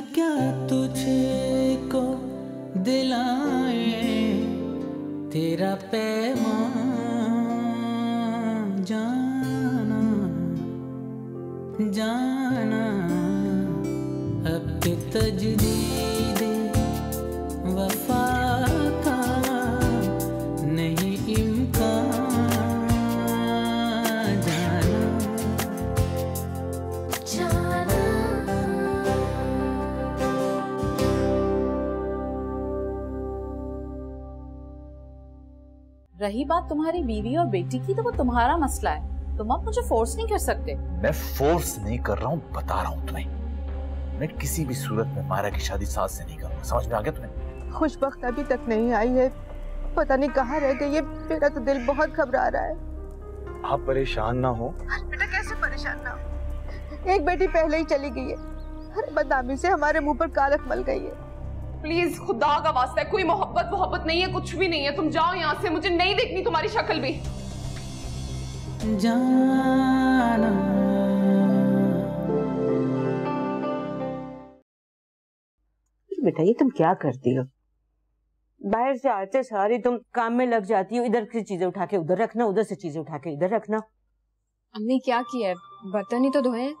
क्या तुझको दिलाए तेरा पैगाम जाना जाना अब के तजदीद वफा का नहीं इम्कान जाना जाना। रही बात तुम्हारी बीवी और बेटी की, तो वो तुम्हारा मसला है, तुम अब मुझे फोर्स नहीं कर सकते। मैं फोर्स नहीं कर रहा हूँ, बता रहा हूँ तुम्हें, मैं किसी भी सूरत में मायरा की शादी सास से नहीं करूँगा। समझ में आ गया तुम्हें? खुशबख्त अभी तक नहीं आई है, पता नहीं कहाँ रह गई है। मेरा तो दिल बहुत घबरा रहा है। आप परेशान ना हो। बेटा कैसे परेशान ना हो, एक बेटी पहले ही चली गई है। अरे बदनामी से हमारे मुंह पर कालख मल गई है। प्लीज खुदा का वास्ता है, कोई मोहब्बत नहीं है, कुछ भी नहीं है, तुम जाओ यहाँ से, मुझे नहीं देखनी तुम्हारी शक्ल भी। जाना बेटा ये तुम क्या करती हो? बाहर से आते सारी तुम काम में लग जाती हो, इधर की चीजें उठा के उधर रखना, उधर से चीजें उठा के इधर रखना। अम्मी क्या किया है, बर्तन ही तो धोए हैं।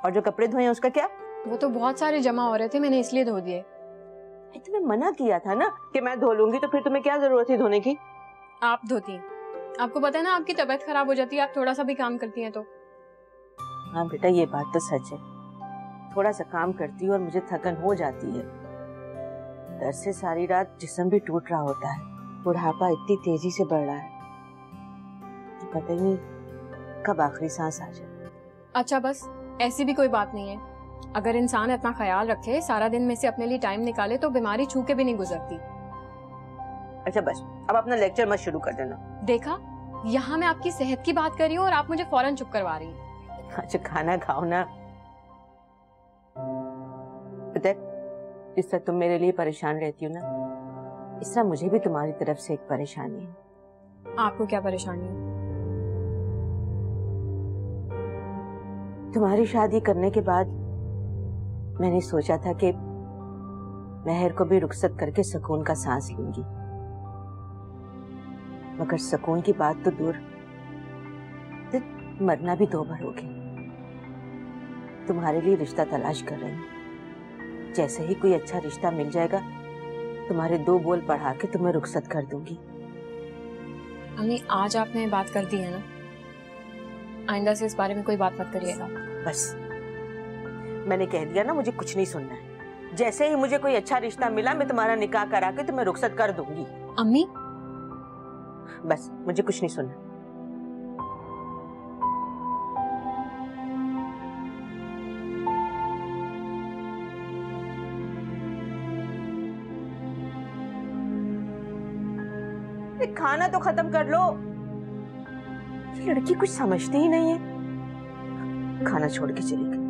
और जो कपड़े धोए हैं उसका क्या? वो तो बहुत सारे जमा हो रहे थे, मैंने इसलिए धो दिए। तुम्हें मना किया था ना कि मैं धो लूंगी, तो फिर तुम्हें क्या जरूरत थी धोने की? आप धोती, आपको पता है ना आपकी तबीयत खराब हो जाती है, आप थोड़ा सा भी काम करती हैं तो। हाँ बेटा ये बात तो सच है, थोड़ा सा काम करती हूँ और मुझे थकन हो जाती है। दर्द से सारी रात जिस्म भी टूट रहा होता है, बुढ़ापा इतनी तेजी से बढ़ रहा है कि पता ही नहीं कब आखिरी सांस आ जाए। अच्छा बस ऐसी भी कोई बात नहीं है, अगर इंसान इतना ख्याल रखे, सारा दिन में से अपने लिए टाइम निकाले, तो बीमारी छू के भी नहीं गुजरती। अच्छा बस अब अपना लेक्चर मत शुरू कर देना। देखा, यहाँ मैं आपकी सेहत की बात कर रही हूँ और आप मुझे फौरन चुप करवा रही हैं। अच्छा खाना खाओ ना। पता है जिस तरह तुम मेरे लिए परेशान रहती हो ना, इस तरह मुझे भी तुम्हारी तरफ से एक परेशानी है। आपको क्या परेशानी है? तुम्हारी शादी करने के बाद मैंने सोचा था कि महर को भी रुखसत करके सुकून का सांस लूंगी, मगर सुकून की बात तो दूर, तो मरना भी दो भर हो गया। तुम्हारे लिए रिश्ता तलाश कर रही हूँ, जैसे ही कोई अच्छा रिश्ता मिल जाएगा तुम्हारे 2 बोल पढ़ा के तुम्हें रुखसत कर दूंगी। अम्मी आज आपने बात कर दी है ना, आइंदा से इस बारे में कोई बात मत करिएगा। बस मैंने कह दिया ना, मुझे कुछ नहीं सुनना है। जैसे ही मुझे कोई अच्छा रिश्ता मिला मैं तुम्हारा निकाह करा के तुम्हें रुखसत कर दूंगी। अम्मी बस मुझे कुछ नहीं सुनना। खाना तो खत्म कर लो, ये लड़की कुछ समझती ही नहीं है, खाना छोड़ के चली गई।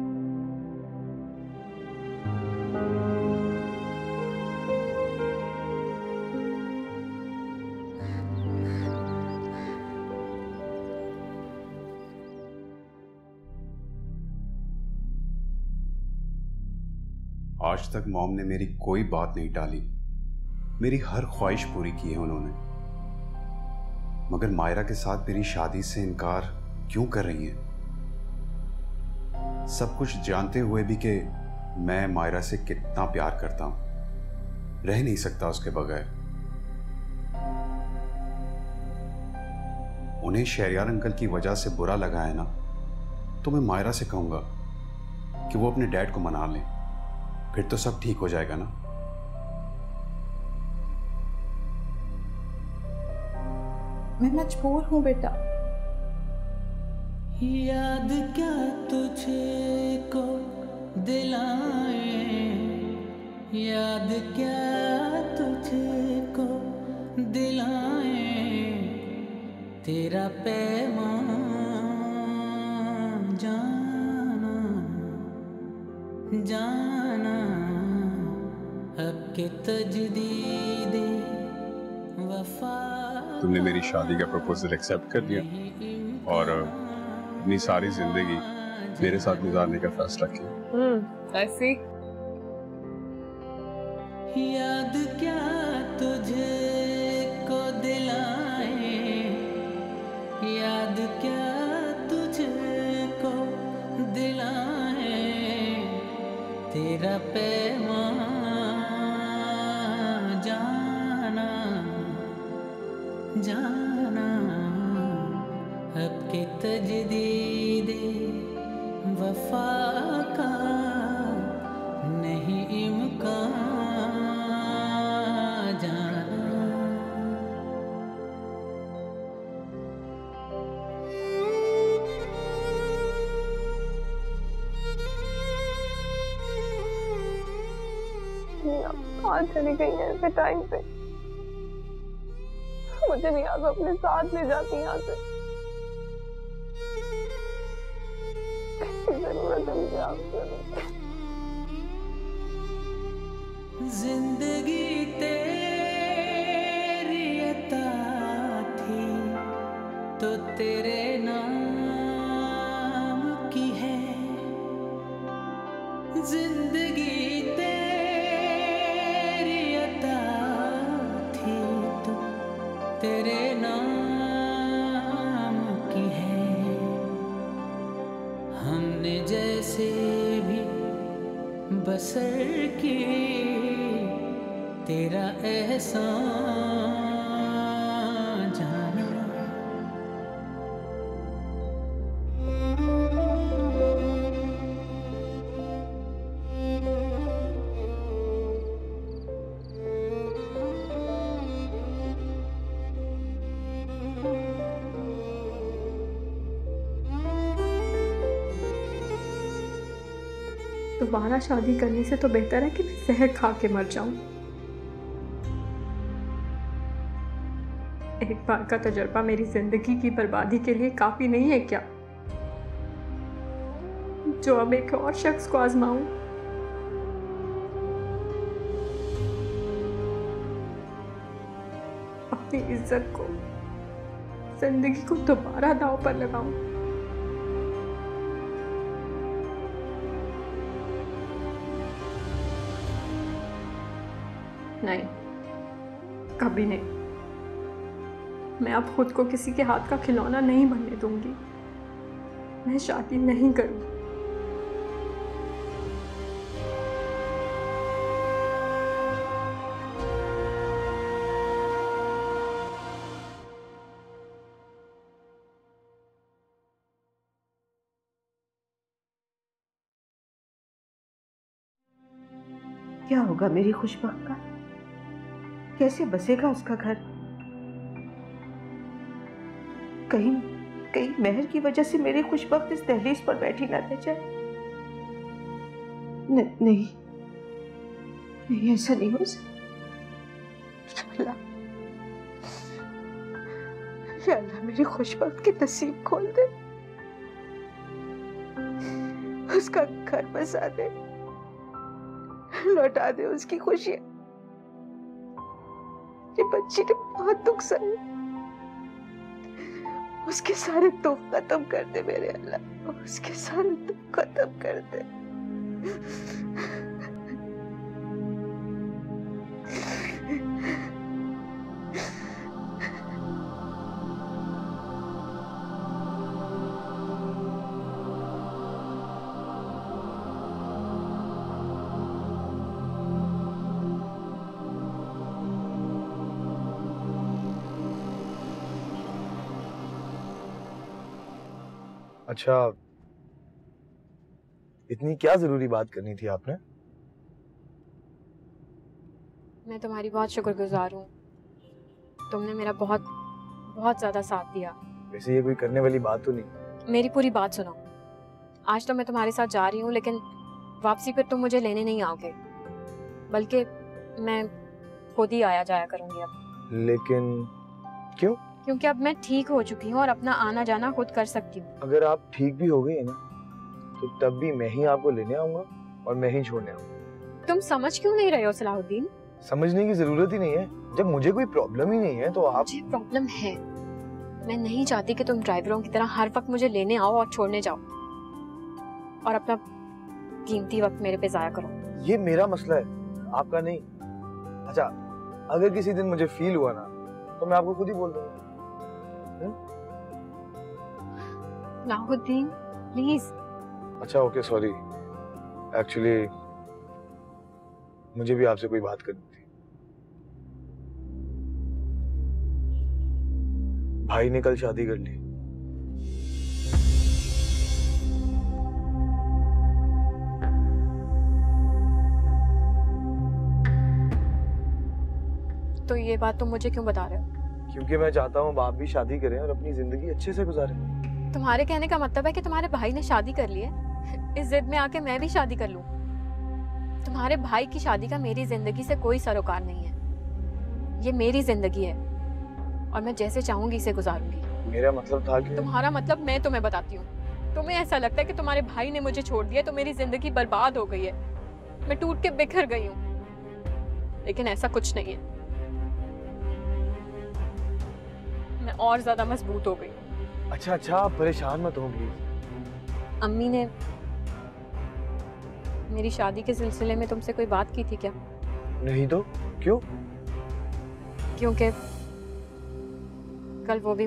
आज तक मॉम ने मेरी कोई बात नहीं टाली, मेरी हर ख्वाहिश पूरी की है उन्होंने, मगर मायरा के साथ मेरी शादी से इनकार क्यों कर रही हैं? सब कुछ जानते हुए भी कि मैं मायरा से कितना प्यार करता हूं, रह नहीं सकता उसके बगैर। उन्हें शहरियार अंकल की वजह से बुरा लगा है ना, तो मैं मायरा से कहूंगा कि वो अपने डैड को मना लें, फिर तो सब ठीक हो जाएगा ना। मैं मजबूर हूँ बेटा। याद क्या तुझको दिलाए, याद क्या तुझको दिलाए तेरा पैगाम जाना जाना अब के तजदीद वफा। तुमने मेरी शादी का प्रपोजल एक्सेप्ट कर लिया और अपनी सारी जिंदगी मेरे साथ गुजारने का फैसला किया। ऐसी याद क्या तुझको दिलाए, याद क्या तुझको दिलाए, तेरा पैगाम जाना जाना, अब के तजदीद वफा का नहीं इम्कान जाना। कहाँ चली गई है ऐसे टाइम पे? मुझे नहीं आता, अपने साथ ले जाती यहाँ से। जरूरत है मुझे आपसे। जिंदगी तेरी अता थी तो तेरे नाम की है, जिंदगी तेरी अता थी तो तेरे नाम की है। हमने जैसे भी बसर की तेरा एहसान जाना। दोबारा शादी करने से तो बेहतर है कि मैं जहर खा के मर जाऊं। एक बार का तजुर्बा मेरी जिंदगी की बर्बादी के लिए काफी नहीं है क्या, जो अब एक और शख्स को आजमाऊं? अपनी इज्जत को, जिंदगी को दोबारा दांव पर लगाऊं? नहीं, कभी नहीं। मैं अब खुद को किसी के हाथ का खिलौना नहीं बनने दूंगी। मैं शादी नहीं करूंगी। क्या होगा मेरी खुशबख्त का? कैसे बसेगा उसका घर? कहीं कहीं मेहर की वजह से मेरी खुशबख्त इस दहलीज पर बैठी ना रह जाए। नहीं, ऐसा नहीं हो सकता। या अल्लाह मेरी खुशबख्त की नसीब खोल दे, उसका घर बसा दे, लौटा दे उसकी खुशियां। ये बच्ची ने बहुत दुख सहे, उसके सारे दुख खत्म कर दे मेरे अल्लाह, उसके सारे दुख खत्म कर दे। अच्छा, इतनी क्या जरूरी बात करनी थी आपने? मैं तुम्हारी बहुत शुक्रगुजार हूँ। तुमने मेरा बहुत बहुत ज्यादा साथ दिया। वैसे ये कोई करने वाली बात तो नहीं। मेरी पूरी बात सुनो। आज तो मैं तुम्हारे साथ जा रही हूँ, लेकिन वापसी पर तुम मुझे लेने नहीं आओगे, बल्कि मैं खुद ही आया जाया करूंगी अब। लेकिन क्यों? क्योंकि अब मैं ठीक हो चुकी हूँ और अपना आना जाना खुद कर सकती हूँ। अगर आप ठीक भी हो गई ना, तो तब भी मैं ही आपको लेने आऊंगा और मैं ही छोड़ने आऊंगा। तुम समझ क्यों नहीं रहे हो सलाहुद्दीन? समझने की जरूरत ही नहीं है। जब मुझे कोई प्रॉब्लम ही नहीं है तो आप। मुझे प्रॉब्लम है। मैं नहीं चाहती कि तुम ड्राइवरों की तरह हर वक्त मुझे लेने आओ और छोड़ने जाओ और अपना कीमती वक्त मेरे पे जाया करो। ये मेरा मसला है, आपका नहीं। अच्छा, अगर किसी दिन मुझे फील हुआ ना तो मैं आपको खुद ही बोल दूंगा। लाहुद्दीन प्लीज। अच्छा ओके, सॉरी। एक्चुअली मुझे भी आपसे कोई बात करनी थी। भाई ने कल शादी कर ली। तो ये बात तुम मुझे क्यों बता रहे हो? क्योंकि मैं चाहता हूँ आप भी शादी करें और अपनी जिंदगी अच्छे से गुजारें। तुम्हारे कहने का मतलब है कि तुम्हारे भाई ने शादी कर ली है? इस जिद में आके मैं भी शादी कर लूं? तुम्हारे भाई की शादी का मेरी जिंदगी से कोई सरोकार नहीं है। ये मेरी जिंदगी है और मैं जैसे चाहूंगी इसे गुजारूंगी। मेरा मतलब था कि तुम्हारा मतलब मैं तुम्हें बताती हूँ। तुम्हें ऐसा लगता है कि तुम्हारे भाई ने मुझे छोड़ दिया तो मेरी जिंदगी बर्बाद हो गई है, मैं टूट के बिखर गई हूँ, लेकिन ऐसा कुछ नहीं है। मैं और ज्यादा मजबूत हो गई। अच्छा अच्छा, आप परेशान मत हो प्लीज। अम्मी ने मेरी शादी के सिलसिले में तुमसे कोई बात की थी क्या? नहीं तो क्यों? क्योंकि कल वो भी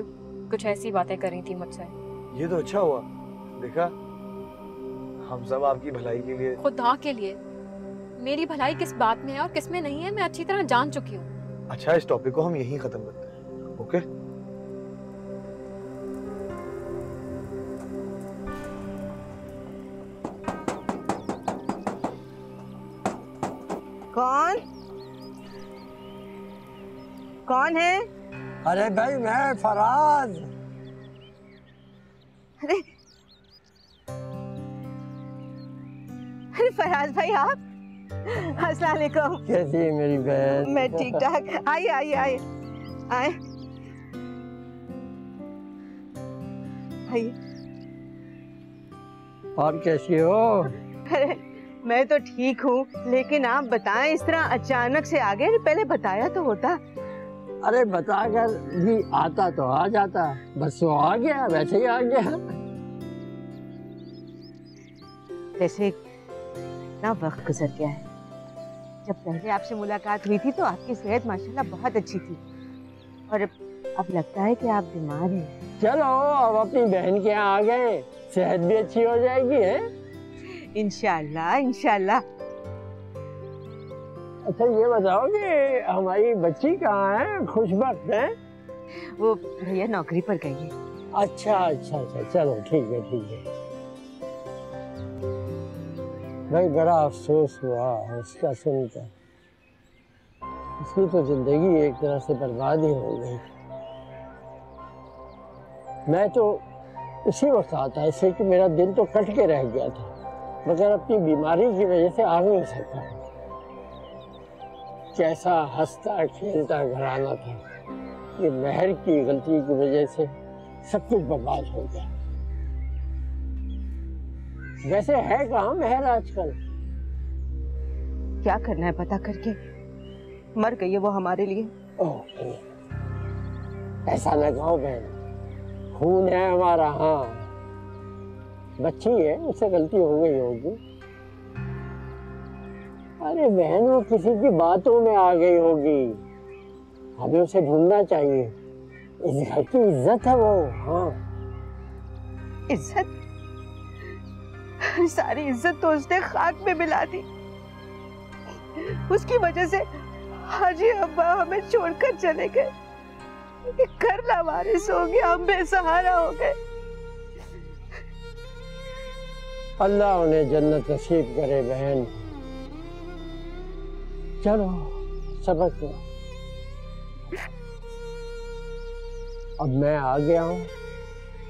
कुछ ऐसी बातें कर रही थी मुझसे। ये तो अच्छा हुआ, देखा हम सब आपकी भलाई के लिए। खुदा के लिए मेरी भलाई किस बात में है और किस में नहीं है मैं अच्छी तरह जान चुकी हूँ। अच्छा, इस टॉपिक को हम यहीं खत्म करते हैं, ओके? कौन कौन है? अरे भाई मैं फराज। अरे अरे फराज भाई आप? अस्सलाम वालेकुम। कैसी है मेरी बहन? मैं ठीक ठाक। आइए आइए आइए आए आइए। और कैसी हो? अरे मैं तो ठीक हूँ, लेकिन आप बताएं इस तरह अचानक से आ गए, पहले बताया तो होता। अरे बताकर भी आता तो आ जाता, बस वो आ गया, वैसे ही आ गया। वैसे ना वक्त गुजर गया है। जब पहले आपसे मुलाकात हुई थी तो आपकी सेहत माशाल्लाह बहुत अच्छी थी, और अब लगता है कि आप बीमार हैं। चलो अब अपनी बहन के यहाँ आ गए, सेहत भी अच्छी हो जाएगी है। इंशाल्लाह इंशाल्लाह। अच्छा ये बताओ कि हमारी बच्ची कहाँ है? खुशबख्त है? वो भैया नौकरी पर गई है। अच्छा अच्छा अच्छा, चलो ठीक है ठीक है। भाई बड़ा अफसोस हुआ उसका सुनकर, उसकी तो जिंदगी एक तरह से बर्बाद ही हो गई। मैं तो उसी वक्त आता इससे कि मेरा दिल तो कट के रह गया था, मगर अपनी बीमारी की वजह से आ नहीं सका। कैसा हंसता खेलता घराना था, ये महर की गलती की वजह से सब कुछ बर्बाद हो गया। वैसे है कहाँ महर आजकल? क्या करना है पता करके, मर गई है वो हमारे लिए। ओह ऐसा न कहो बहन, खून है हमारा। हाँ बच्ची है, उससे गलती हो गई होगी। अरे बहन वो किसी की बातों में आ गई होगी, हमें उसे ढूंढना चाहिए। इस घर की इज्जत है वो। हाँ इज्जत? सारी इज्जत तो उसने खाक में मिला दी। उसकी वजह से हाजी अब्बा हमें छोड़कर चले गए, घर लावारिस हो गया, हम बेसहारा हो गए। अल्लाह उन्हें जन्नत नसीब करे बहन। चलो सबक लो। अब मैं आ गया हूँ,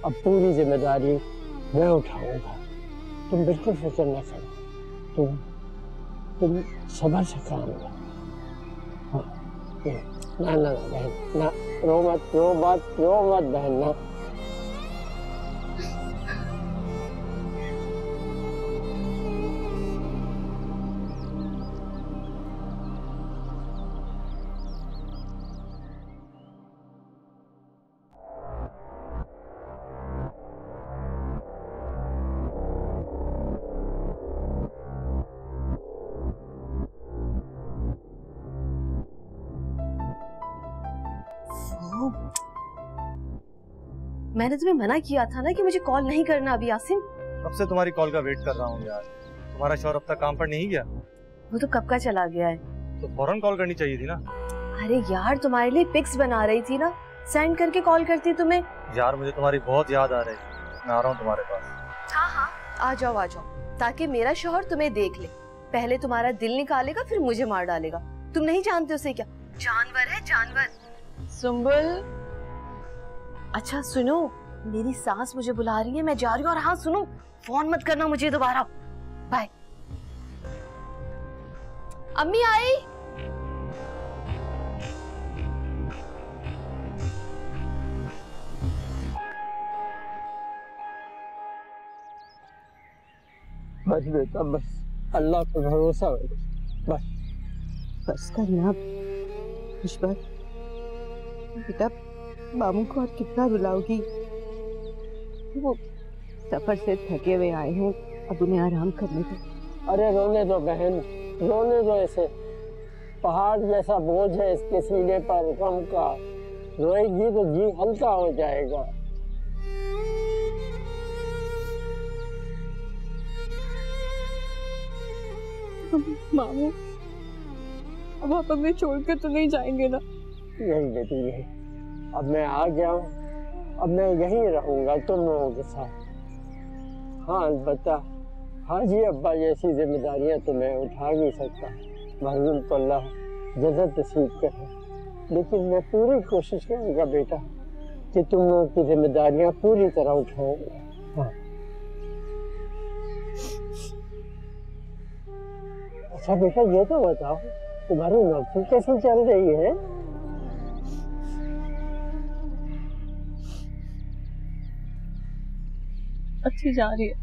अब पूरी जिम्मेदारी मैं उठाऊंगा। तुम बिल्कुल फिक्र न करो, तुम सब्र से काम लो। हाँ, ना ना बहन ना, रो मत बहन ना। मैंने तुम्हें मना किया था ना कि मुझे कॉल नहीं करना अभी यासिन। कब से तुम्हारी कॉल का वेट कर रहा हूँ यार। तुम्हारा शौहर अब तक काम पर नहीं गया? वो तो कब का चला गया है। तो फौरन कॉल करनी चाहिए थी ना। अरे यार तुम्हारे लिए पिक्स बना रही थी ना, सेंड करके कॉल करती तुम्हें। यार मुझे तुम्हारी बहुत याद आ रही है, मैं आ रहा हूँ तुम्हारे पास। हाँ हाँ आ जाओ ताकि मेरा शौहर तुम्हें देख ले। पहले तुम्हारा दिल निकालेगा फिर मुझे मार डालेगा। तुम नहीं जानते उसे क्या, जानवर है जानवर। सुंबुल अच्छा सुनो, मेरी सास मुझे बुला रही है, मैं जा रही हूँ। और हाँ सुनो, फोन मत करना मुझे दोबारा। बाय। अम्मी आई। बस बेटा बस, अल्लाह पे भरोसा है बस। बस करना पुष्पा, बेटा मामू को और कितना रुलाओगी? वो सफर से थके हुए आए हैं, अब उन्हें आराम करने दो। अरे रोने दो बहन, रोने दो। ऐसे पहाड़ जैसा बोझ है इसके सीने पर गम का, रोएगी तो जी हल्का हो जाएगा। मामू अब आप हमें छोड़कर तो नहीं जाएंगे ना? यही बेटी यही, अब मैं आ गया हूँ, अब मैं यहीं रहूंगा तुम लोगों के साथ। हाँ अलबत्ता हाजी अब्बा जैसी जिम्मेदारियां तो मैं उठा नहीं सकता, मरहूम को अल्लाह जन्नत नसीब करे। लेकिन मैं पूरी कोशिश करूंगा बेटा कि तुम लोगों की जिम्मेदारियां पूरी तरह उठाऊंगा। हाँ अच्छा बेटा ये तो बताओ, तुम्हारी नौकरी कैसी चल रही है? अच्छी जा रही है।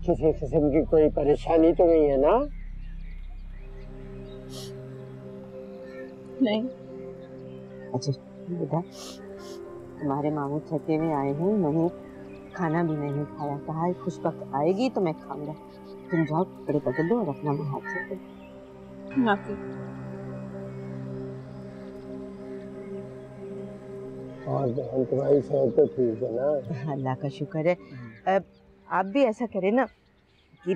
किसी किस्म की कोई परेशानी तो नहीं है ना? नहीं। अच्छा बेटा, तुम्हारे मामू थके हुए आए हैं, उन्होंने खाना भी नहीं खाया, कहा है खुश वक्त आएगी तो मैं खाऊंगा। तुम जाओ कपड़े बदल लो और अपना मुंह हाथ से और बहन तुम्हारी सेहत तो ठीक है ना? अल्लाह का शुक्र है। अब आप भी ऐसा करें ना कि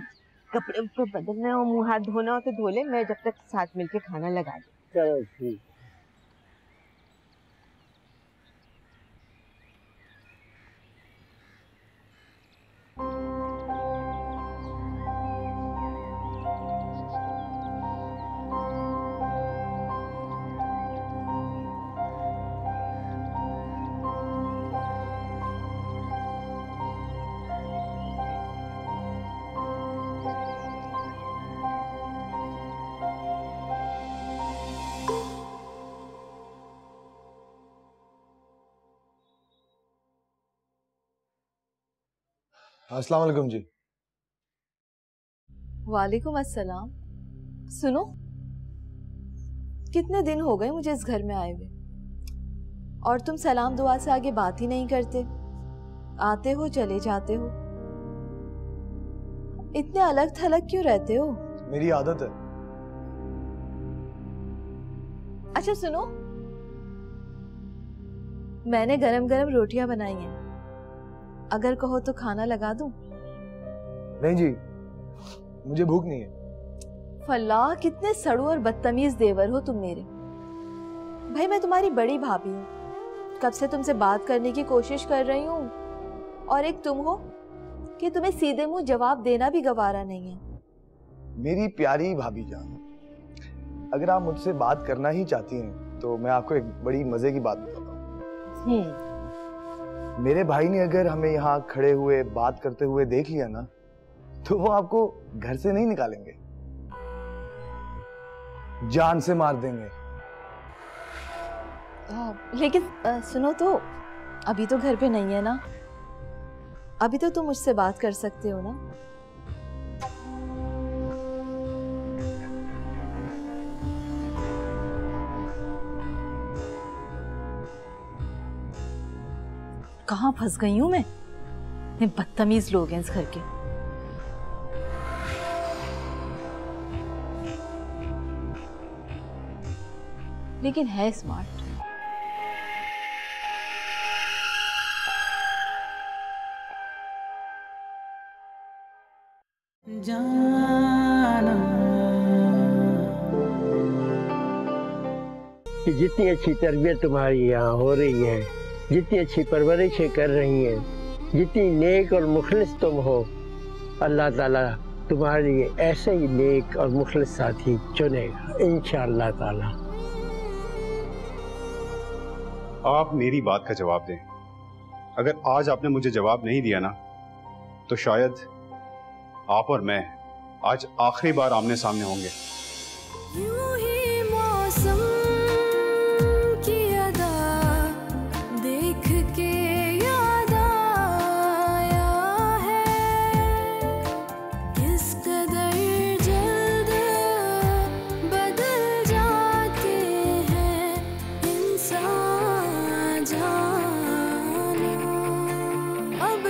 कपड़े ऊपर बदलना हो, मुंह हाथ धोना हो तो धो ले, मैं जब तक साथ मिलके खाना लगा दूं। चलो ठीक। अस्सलाम वालेकुम जी। वालेकुम अस्सलाम। सुनो, कितने दिन हो गए मुझे इस घर में आए हुए, और तुम सलाम दुआ से आगे बात ही नहीं करते। आते हो चले जाते हो, इतने अलग थलग क्यों रहते हो? मेरी आदत है। अच्छा सुनो, मैंने गरम गरम रोटियां बनाई हैं, अगर कहो तो खाना लगा दूं? नहीं जी, मुझे भूख नहीं है। फल्लाह कितने सड़ू और बदतमीज देवर हो तुम मेरे। भाई मैं तुम्हारी बड़ी भाभी हूँ, कब से तुमसे बात करने की कोशिश कर रही हूँ, और एक तुम हो कि तुम्हें सीधे मुंह जवाब देना भी गवारा नहीं है। मेरी प्यारी भाभी जान, अगर आप मुझसे बात करना ही चाहती हैं तो मैं आपको एक बड़ी मजे की बात बताता हूँ। मेरे भाई ने अगर हमें यहाँ खड़े हुए बात करते हुए देख लिया ना, तो वो आपको घर से नहीं निकालेंगे, जान से मार देंगे। लेकिन सुनो तो, अभी तो घर पे नहीं है ना, अभी तो तुम मुझसे बात कर सकते हो ना। कहाँ फंस गई हूँ मैं? इतने बदतमीज लोग हैं इस घर के। लेकिन है स्मार्ट। जाना कि जितनी अच्छी तरबियत तुम्हारी यहाँ हो रही है, जितनी अच्छी परवरिशें कर रही हैं, जितनी नेक और मुखलिस तुम हो, अल्लाह ताला तुम्हारे लिए ऐसे ही नेक और मुखलिस साथी चुनेगा इंशाअल्लाह ताला। आप मेरी बात का जवाब दें। अगर आज आपने मुझे जवाब नहीं दिया ना, तो शायद आप और मैं आज आखिरी बार आमने सामने होंगे। यूं ही मौसम की अदा देख के याद आया है, किस कदर जल्द बदल जाते हैं इंसान जानो अब